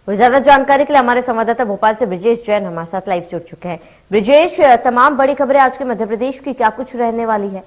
और ज्यादा जानकारी के लिए हमारे संवाददाता भोपाल से ब्रिजेश जैन हमारे साथ लाइव जुड़ चुके हैं। ब्रिजेश, तमाम बड़ी खबरें आज के मध्य प्रदेश की क्या कुछ रहने वाली है?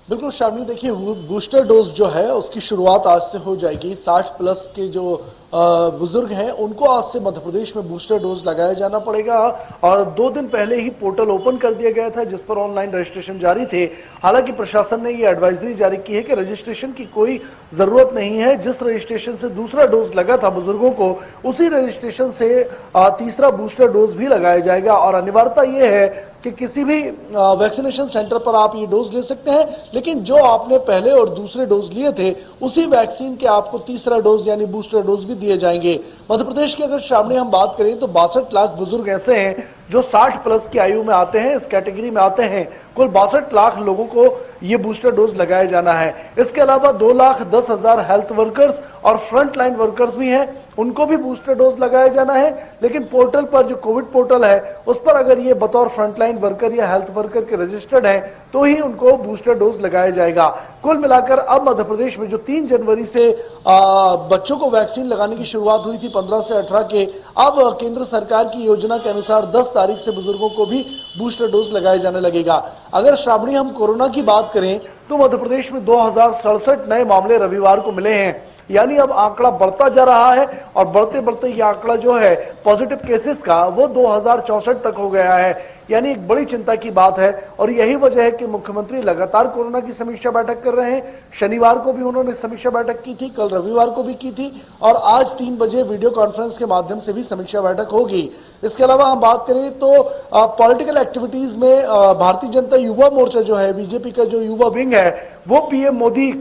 बिल्कुल शामिनी, देखिए बूस्टर डोज जो है उसकी शुरुआत आज से हो जाएगी। 60 प्लस के जो बुजुर्ग हैं उनको आज से मध्य प्रदेश में बूस्टर डोज लगाया जाना पड़ेगा। और 2 दिन पहले ही पोर्टल ओपन कर दिया गया था जिस पर ऑनलाइन रजिस्ट्रेशन जारी थे। हालांकि प्रशासन ने ये एडवाइजरी जारी की है कि रजिस्ट्रेशन की कोई जरूरत नहीं है। जिस रजिस्ट्रेशन से दूसरा डोज लगा था बुजुर्गों को, उसी रजिस्ट्रेशन से तीसरा बूस्टर डोज भी लगाया जाएगा। और अनिवार्यता ये है कि किसी भी वैक्सीनेशन सेंटर पर आप ये डोज ले सकते हैं, लेकिन जो आपने पहले और दूसरे डोज लिए थे उसी वैक्सीन के आपको तीसरा डोज यानी बूस्टर डोज भी दिए जाएंगे। मध्य प्रदेश की अगर श्रावणी हम बात करें तो 62 लाख बुजुर्ग ऐसे हैं जो 60 प्लस की आयु में आते हैं, इस कैटेगरी में आते हैं। कुल 62 लाख लोगों को ये बूस्टर डोज लगाया जाना है। इसके अलावा 2,10,000 हेल्थ वर्कर्स और फ्रंट लाइन वर्कर्स भी हैं, उनको भी बूस्टर डोज लगाया जाना है। लेकिन पोर्टल पर जो कोविड पोर्टल है उस पर अगर ये बतौर फ्रंटलाइन वर्कर या हेल्थ वर्कर के रजिस्टर्ड हैं तो ही उनको बूस्टर डोज लगाया जाएगा। कुल मिलाकर अब मध्य प्रदेश में जो 3 जनवरी से बच्चों को वैक्सीन लगाने की शुरुआत हुई थी 15 से 18 के, अब केंद्र सरकार की योजना के अनुसार 10 तारीख से बुजुर्गों को भी बूस्टर डोज लगाया जाने लगेगा। अगर श्रावणी हम कोरोना की बात करें तो मध्य प्रदेश में 2067 नए मामले रविवार को मिले हैं। यानी अब आंकड़ा बढ़ता जा रहा है और बढ़ते बढ़ते ये आंकड़ा जो है पॉजिटिव केसेस का वो 2064 तक हो गया है। यानी एक बड़ी चिंता की बात है और यही वजह है कि मुख्यमंत्री लगातार कोरोना की समीक्षा बैठक कर रहे हैं। शनिवार को भी उन्होंने समीक्षा बैठक की थी, कल रविवार को भी की थी और आज 3 बजे वीडियो कॉन्फ्रेंस के माध्यम से भी समीक्षा बैठक होगी। इसके अलावा हम बात करें तो पॉलिटिकल एक्टिविटीज में भारतीय जनता युवा मोर्चा जो है, बीजेपी का जो युवा विंग है, वो पीएम मोदी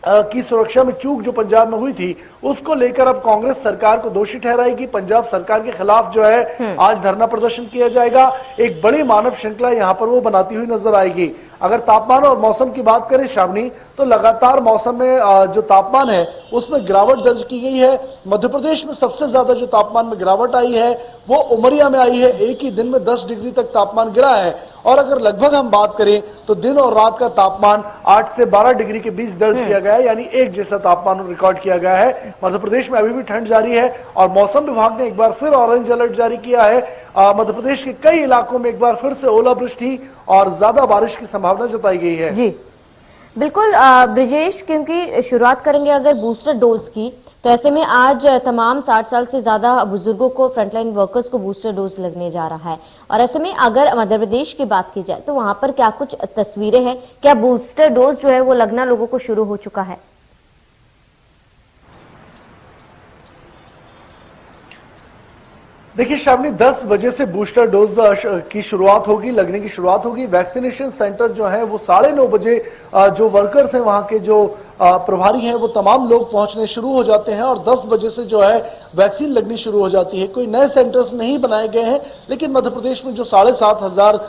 की सुरक्षा में चूक जो पंजाब में हुई थी उसको लेकर अब कांग्रेस सरकार को दोषी ठहराएगी। पंजाब सरकार के खिलाफ जो है आज धरना प्रदर्शन किया जाएगा। एक बड़ी मानव श्रृंखला यहां पर वो बनाती हुई नजर आएगी। अगर तापमान और मौसम की बात करें श्रावणी, तो लगातार मौसम में जो तापमान है उसमें गिरावट दर्ज की गई है। मध्य प्रदेश में सबसे ज्यादा जो तापमान में गिरावट आई है वो उमरिया में आई है। एक ही दिन में 10 डिग्री तक तापमान गिरा है। और अगर लगभग हम बात करें तो दिन और रात का तापमान 8 से 12 डिग्री के बीच दर्ज किया गया है, यानी एक जैसा तापमान रिकॉर्ड किया गया है। मध्य प्रदेश में अभी भी ठंड जारी है और मौसम विभाग ने एक बार फिर ऑरेंज अलर्ट जारी किया है। मध्य प्रदेश के कई इलाकों में एक बार फिर से ओलावृष्टि और ज्यादा बारिश की संभावना जताई गई है। जी बिल्कुल ब्रिजेश, क्योंकि शुरुआत करेंगे अगर बूस्टर डोज की, तो ऐसे में आज तमाम 60 साल से ज्यादा बुजुर्गों को, फ्रंटलाइन वर्कर्स को बूस्टर डोज लगने जा रहा है। और ऐसे में अगर मध्य प्रदेश की बात की जाए तो वहां पर क्या कुछ तस्वीरें हैं? क्या बूस्टर डोज जो है वो लगना लोगों को शुरू हो चुका है? देखिए श्रावणी, 10 बजे से बूस्टर डोज की शुरुआत होगी, लगने की शुरुआत होगी। वैक्सीनेशन सेंटर जो है वो 9:30 बजे जो वर्कर्स हैं वहां के जो प्रभारी हैं वो तमाम लोग पहुंचने शुरू हो जाते हैं और 10 बजे से जो है वैक्सीन लगनी शुरू हो जाती है। कोई नए सेंटर्स नहीं बनाए गए हैं, लेकिन मध्य प्रदेश में जो 7,500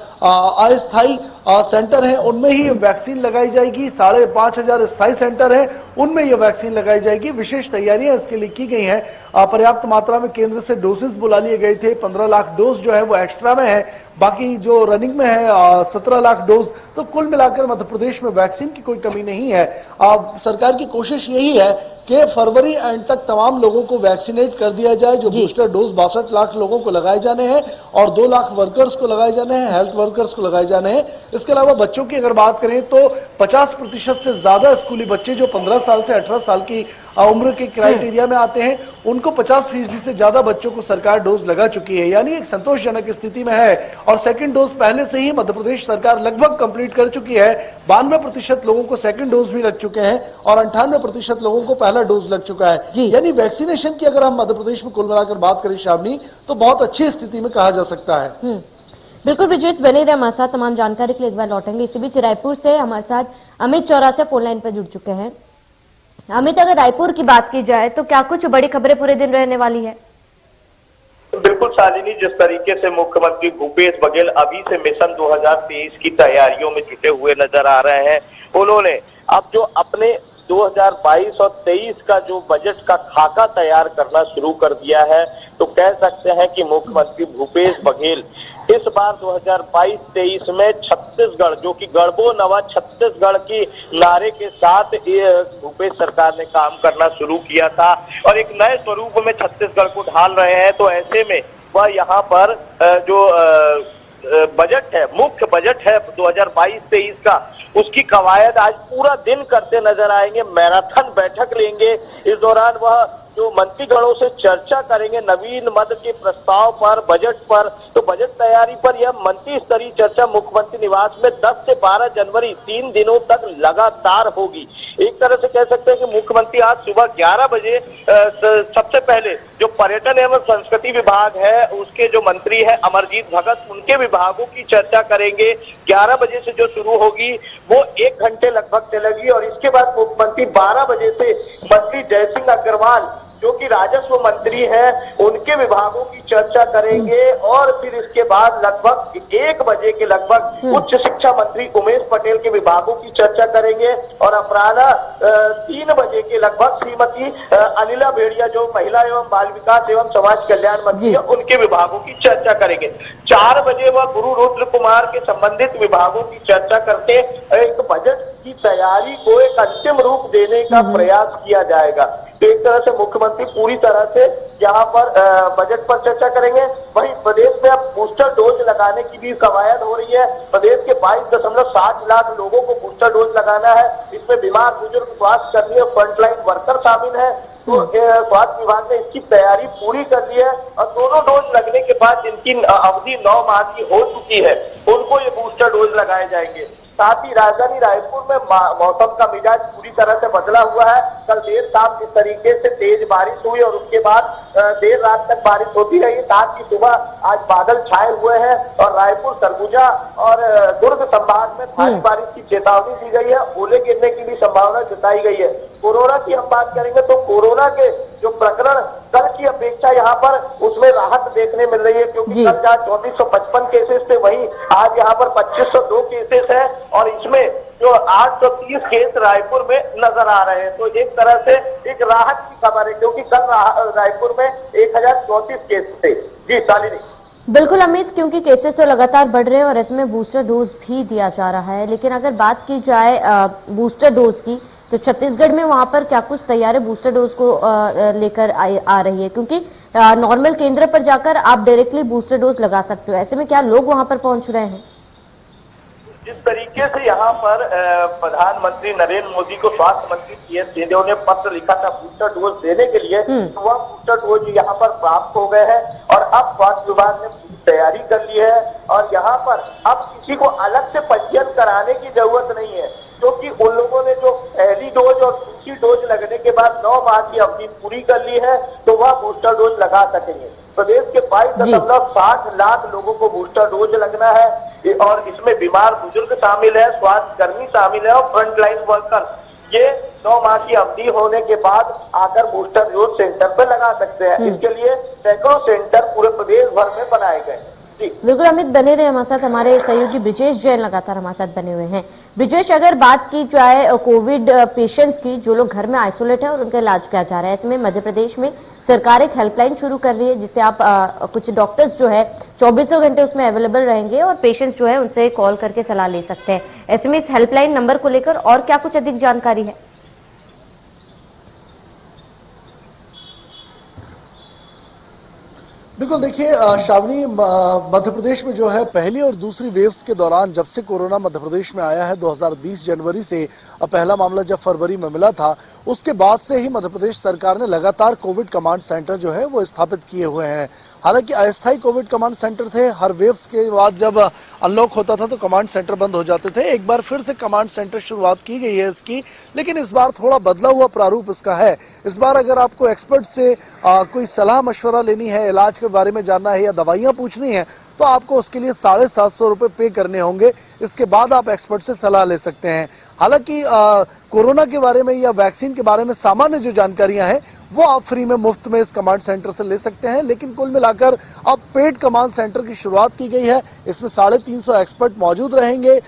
अस्थायी सेंटर हैं उनमें ही वैक्सीन लगाई जाएगी। 5,500 स्थायी सेंटर हैं उनमें यह वैक्सीन लगाई जाएगी। विशेष तैयारियां इसके लिए की गई हैं। पर्याप्त मात्रा में केंद्र से डोसेज बुला लिए गए थे। 15 लाख डोज जो है वो एक्स्ट्रा में है, बाकी जो रनिंग में है 17 लाख डोज। तो कुल मिलाकर मध्य प्रदेश में वैक्सीन की कोई कमी नहीं है। सरकार की कोशिश यही है कि फरवरी एंड तक तमाम लोगों को वैक्सीनेट कर दिया जाए। जो बूस्टर डोज 62 लाख लोगों को लगाए जाने हैं और 2 लाख वर्कर्स को लगाए जाने हैं, हेल्थ वर्कर्स को लगाए जाने हैं। इसके अलावा बच्चों की अगर बात करें तो 50% से ज्यादा स्कूली बच्चे जो 15 साल से 18 साल की उम्र के क्राइटेरिया में आते हैं उनको 50% से ज्यादा बच्चों को सरकार डोज लगा चुकी है, यानी एक संतोषजनक स्थिति में है। और सेकंड डोज पहले से ही मध्य प्रदेश सरकार लगभग कंप्लीट कर चुकी है। 92% लोगों को सेकंड डोज भी लग चुके हैं और 98% लोगों को पहला डोज लग चुका है। यानी वैक्सीनेशन की अगर हम मध्य प्रदेश में कुल मिलाकर बात करें श्रावणी, तो बहुत अच्छी स्थिति में कहा जा सकता है। बिल्कुल ब्रिजेश, बने रहे हमारे साथ। तमाम जानकारी के लिए एक बार लौटेंगे। इसी बीच रायपुर से हमारे साथ अमित चौरासिया फोन लाइन पर जुड़ चुके हैं। अमित, अगर रायपुर की बात की जाए तो क्या कुछ बड़ी खबरें पूरे दिन रहने वाली है? बिल्कुल शालिनी, जिस तरीके से मुख्यमंत्री भूपेश बघेल अभी से मिशन 2023 की तैयारियों में जुटे हुए नजर आ रहे हैं, उन्होंने अब जो अपने 2022 और 23 का जो बजट का खाका तैयार करना शुरू कर दिया है। तो कह सकते हैं कि मुख्यमंत्री भूपेश बघेल इस बार 2022-23 में छत्तीसगढ़, जो कि गढ़बो नवा छत्तीसगढ़ की नारे के साथ भूपेश सरकार ने काम करना शुरू किया था और एक नए स्वरूप में छत्तीसगढ़ को ढाल रहे हैं। तो ऐसे में वह यहाँ पर जो बजट है, मुख्य बजट है 2022-23 का, उसकी कवायद आज पूरा दिन करते नजर आएंगे। मैराथन बैठक लेंगे। इस दौरान वह जो मंत्रीगणों से चर्चा करेंगे नवीन मद के प्रस्ताव पर, बजट पर। तो बजट तैयारी पर यह मंत्री स्तरीय चर्चा मुख्यमंत्री निवास में 10 से 12 जनवरी 3 दिनों तक लगातार होगी। एक तरह से कह सकते हैं कि मुख्यमंत्री आज सुबह 11 बजे सबसे पहले जो पर्यटन एवं संस्कृति विभाग है उसके जो मंत्री है अमरजीत भगत, उनके विभागों की चर्चा करेंगे। 11 बजे से जो शुरू होगी वो 1 घंटे लगभग चलेगी और इसके बाद मुख्यमंत्री 12 बजे से मंत्री जयसिंह अग्रवाल जो कि राजस्व मंत्री हैं उनके विभागों की चर्चा करेंगे और फिर इसके बाद लगभग 1 बजे के लगभग उच्च शिक्षा मंत्री उमेश पटेल के विभागों की चर्चा करेंगे और अपराह्न 3 बजे के लगभग श्रीमती अनिला भेड़िया जो महिला एवं बाल विकास एवं समाज कल्याण मंत्री है उनके विभागों की चर्चा करेंगे। 4 बजे वह गुरु रुद्र कुमार के संबंधित विभागों की चर्चा करके एक बजट की तैयारी को एक अंतिम रूप देने का प्रयास किया जाएगा। तो एक तरह से मुख्यमंत्री पूरी तरह से यहाँ पर बजट पर चर्चा करेंगे। वहीं प्रदेश में अब बूस्टर डोज लगाने की भी कवायद हो रही है। प्रदेश के 22.7 लाख लोगों को बूस्टर डोज लगाना है। इसमें बीमार, बुजुर्ग, स्वास्थ्य कर्मी और फ्रंटलाइन वर्कर शामिल है। तो स्वास्थ्य विभाग ने इसकी तैयारी पूरी कर ली है और दोनों डोज लगने के बाद जिनकी अवधि 9 माह की हो चुकी है उनको ये बूस्टर डोज लगाए जाएंगे। साथ ही राजधानी रायपुर में मौसम का मिजाज पूरी तरह से बदला हुआ है। कल देर शाम जिस तरीके से तेज बारिश हुई और उसके बाद देर रात तक बारिश होती रही, साथ ही सुबह आज बादल छाए हुए हैं और रायपुर, सरगुजा और दुर्ग संभाग में भारी बारिश की चेतावनी दी गई है। ओले गिरने की भी संभावना जताई गई है। कोरोना की हम बात करेंगे तो कोरोना के जो प्रकरण कल की अपेक्षा यहाँ पर उसमें राहत देखने मिल रही है, क्योंकि कल जहाँ 3455 केसेस थे वहीं आज यहाँ पर 2502 केसेस है और इसमें जो 830 केस रायपुर में नजर आ रहे हैं। तो एक तरह से एक राहत की खबर है, क्योंकि कल रायपुर में 1034 केस थे। जी शालिनी। बिल्कुल अमित, क्योंकि केसेस तो लगातार बढ़ रहे हैं और इसमें बूस्टर डोज भी दिया जा रहा है। लेकिन अगर बात की जाए बूस्टर डोज की, तो छत्तीसगढ़ में वहां पर क्या कुछ तैयारी बूस्टर डोज को लेकर आ रही है? क्योंकि नॉर्मल केंद्र पर जाकर आप डायरेक्टली बूस्टर डोज लगा सकते हो, ऐसे में क्या लोग वहां पर पहुंच रहे हैं? जिस तरीके से यहाँ पर प्रधानमंत्री नरेंद्र मोदी को स्वास्थ्य मंत्री टीएस सिंहदेव ने पत्र लिखा था बूस्टर डोज देने के लिए, तो वह बूस्टर डोज यहाँ पर प्राप्त हो गए हैं और अब स्वास्थ्य विभाग ने पूरी तैयारी कर ली है और यहाँ पर अब किसी को अलग से पंजीयन कराने की जरूरत नहीं है, क्योंकि उन लोगों ने जो पहली डोज और दूसरी डोज लगने के बाद 9 माह की अवधि पूरी कर ली है तो वह बूस्टर डोज लगा सकेंगे। प्रदेश के 22.60 लाख लोगों को बूस्टर डोज लगना है और इसमें बीमार, बुजुर्ग शामिल है, स्वास्थ्य कर्मी शामिल है और फ्रंटलाइन वर्कर। ये 9 माह की अवधि होने के बाद आकर बूस्टर डोज सेंटर पे लगा सकते हैं। इसके लिए सैकड़ों सेंटर पूरे प्रदेश भर में बनाए गए। बिल्कुल अमित, बने रहे हमारे साथ। हमारे सहयोगी ब्रिजेश जैन लगातार हमारे साथ बने हुए हैं। ब्रिजेश, अगर बात की जाए कोविड पेशेंट्स की, जो लोग घर में आइसोलेट है और उनका इलाज किया जा रहा है, ऐसे में मध्य प्रदेश में सरकार एक हेल्पलाइन शुरू कर रही है जिससे आप कुछ डॉक्टर्स जो है 24 घंटे उसमें अवेलेबल रहेंगे और पेशेंट्स जो है उनसे कॉल करके सलाह ले सकते हैं। ऐसे में इस हेल्पलाइन नंबर को लेकर और क्या कुछ अधिक जानकारी है? बिल्कुल, देखिए श्रावणी, मध्य प्रदेश में जो है पहली और दूसरी वेव्स के दौरान जब से कोरोना मध्य प्रदेश में आया है 2020 जनवरी से, पहला मामला जब फरवरी में मिला था, उसके बाद से ही मध्य प्रदेश सरकार ने लगातार कोविड कमांड सेंटर जो है वो स्थापित किए हुए हैं। हालांकि अस्थायी कोविड कमांड सेंटर थे, हर वेव्स के बाद जब अनलॉक होता था तो कमांड सेंटर बंद हो जाते थे। एक बार फिर से कमांड सेंटर शुरुआत की गई है इसकी, लेकिन इस बार थोड़ा बदला हुआ प्रारूप इसका है। इस बार अगर आपको एक्सपर्ट से कोई सलाह मशवरा लेनी है, इलाज के बारे में जानना है या दवाइयां पूछनी है, तो आपको उसके लिए 750 रुपए पे करने होंगे। इसके बाद आप एक्सपर्ट से सलाह ले सकते हैं। हालांकि कोरोना के बारे में या वैक्सीन के बारे में सामान्य जो जानकारियां हैं वो आप फ्री में मुफ्त में इस कमांड सेंटर से ले सकते हैं। लेकिन कुल मिलाकर अब पेड कमांड सेंटर की शुरुआत की गई है। इसमें 350 एक्सपर्ट मौजूद रहेंगे,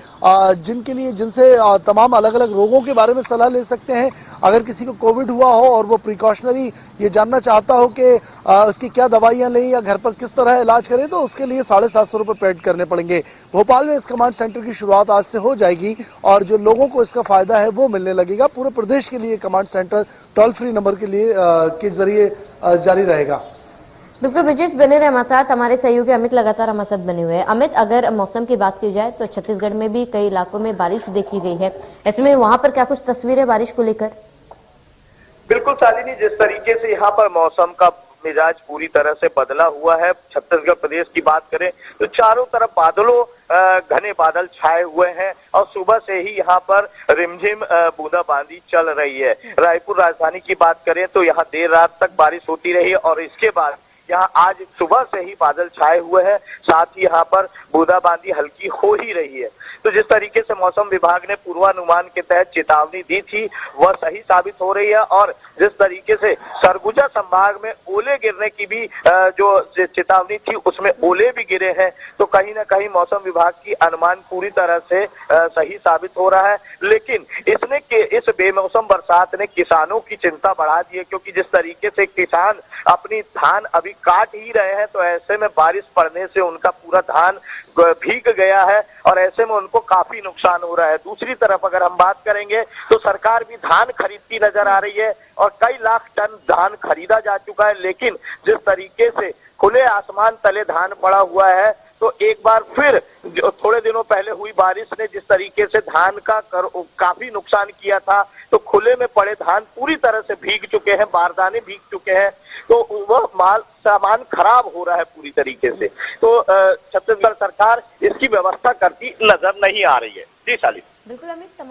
जिनसे तमाम अलग अलग रोगों के बारे में सलाह ले सकते हैं। अगर किसी को कोविड हुआ हो और वो प्रिकॉशनरी ये जानना चाहता हो कि उसकी क्या दवाइयां लें या घर पर किस तरह इलाज करें, तो उसके लिए 750 रुपये पेड करने पड़ेंगे। भोपाल में इस कमांड सेंटर की शुरुआत आज से हो जाएगी और जो लोगों को इसका फायदा है वो मिलने लगेगा। पूरे प्रदेश के लिए command centre toll free number के जरिए जारी रहेगा। बिल्कुल ब्रिजेश, बने रहे हमारे साथ। हमारे सहयोगी अमित लगातार हमारे साथ बने हुए हैं। अमित, अगर मौसम की बात की जाए तो छत्तीसगढ़ में भी कई इलाकों में बारिश देखी गई है, ऐसे में वहां पर क्या कुछ तस्वीरें बारिश को लेकर? बिल्कुल शालिनी, जिस तरीके से यहाँ पर मौसम का मिजाज पूरी तरह से बदला हुआ है। छत्तीसगढ़ प्रदेश की बात करें तो चारों तरफ बादलों घने बादल छाए हुए हैं और सुबह से ही यहाँ पर रिमझिम बूंदाबांदी चल रही है। रायपुर राजधानी की बात करें तो यहाँ देर रात तक बारिश होती रही और इसके बाद यहाँ आज सुबह से ही बादल छाए हुए हैं, साथ ही यहाँ पर बूंदाबांदी हल्की हो ही रही है। तो जिस तरीके से मौसम विभाग ने पूर्वानुमान के तहत चेतावनी दी थी वह सही साबित हो रही है और जिस तरीके से सरगुजा संभाग में ओले गिरने की भी जो चेतावनी थी उसमें ओले भी गिरे हैं। तो कहीं ना कहीं मौसम विभाग की अनुमान पूरी तरह से सही साबित हो रहा है। लेकिन इस बेमौसम बरसात ने किसानों की चिंता बढ़ा दी है, क्योंकि जिस तरीके से किसान अपनी धान अभी काट ही रहे हैं, तो ऐसे में बारिश पड़ने से उनका पूरा धान भीग गया है और ऐसे में उनको काफी नुकसान हो रहा है। दूसरी तरफ अगर हम बात करेंगे तो सरकार भी धान खरीदती नजर आ रही है और कई लाख टन धान खरीदा जा चुका है। लेकिन जिस तरीके से खुले आसमान तले धान पड़ा हुआ है, तो एक बार फिर थोड़े दिनों पहले हुई बारिश ने जिस तरीके से धान का काफी नुकसान किया था, तो खुले में पड़े धान पूरी तरह से भीग चुके हैं, बारदाने भीग चुके हैं, तो वह सामान खराब हो रहा है पूरी तरीके से। तो छत्तीसगढ़ सरकार इसकी व्यवस्था करती नजर नहीं आ रही है। जी शालिनी। बिल्कुल अमित।